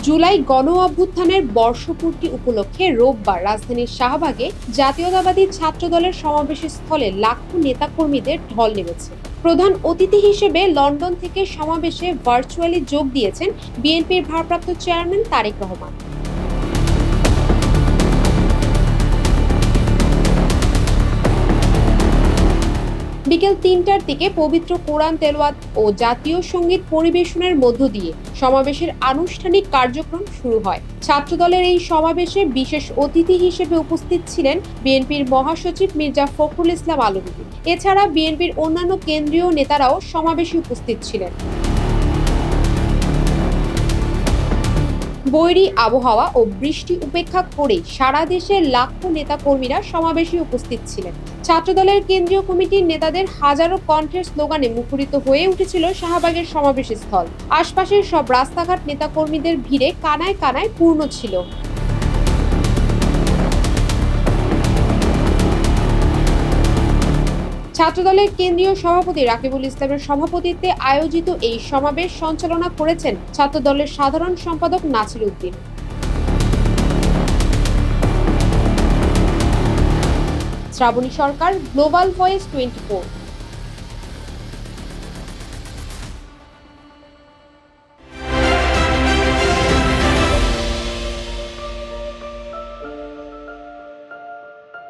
জুলাই গণ অভ্যুত্থানের বর্ষপূর্তি উপলক্ষে রোববার রাজধানীর শাহবাগে জাতীয়তাবাদী ছাত্রদলের সমাবেশ স্থলে লাখো নেতাকর্মীদের ঢল নেমেছে। প্রধান অতিথি হিসেবে লন্ডন থেকে সমাবেশে ভার্চুয়ালি যোগ দিয়েছেন বিএনপির ভারপ্রাপ্ত চেয়ারম্যান তারেক রহমান। বিকেল ৩টার দিকে পবিত্র কোরআন তেলাওয়াত ও জাতীয় সঙ্গীত পরিবেশনের মধ্য দিয়ে সমাবেশের আনুষ্ঠানিক কার্যক্রম শুরু হয়। ছাত্রদলের এই সমাবেশে বিশেষ অতিথি হিসেবে উপস্থিত ছিলেন বিএনপির মহাসচিব মির্জা ফখরুল ইসলাম আলমগীর। এছাড়া বিএনপির অন্যান্য কেন্দ্রীয় নেতারাও সমাবেশে উপস্থিত ছিলেন। বৈরী আবহাওয়া ও বৃষ্টি উপেক্ষা করে সারা দেশের লাখো নেতাকর্মীরা সমাবেশে উপস্থিত ছিলেন। ছাত্রদলের কেন্দ্রীয় কমিটির নেতাদের হাজারো কণ্ঠের স্লোগানে মুখরিত হয়ে উঠেছিল শাহবাগের সমাবেশ স্থল। আশপাশের সব রাস্তাঘাট নেতাকর্মীদের ভিড়ে কানায় কানায় পূর্ণ ছিল। ছাত্রদলের কেন্দ্রীয় সভাপতি রাকিবুল ইসলামের সভাপতিত্বে আয়োজিত এই সমাবেশ সঞ্চালনা করেছেন ছাত্রদলের সাধারণ সম্পাদক নাছির উদ্দিন। শ্রাবণী সরকার, গ্লোবাল ভয়েস 24।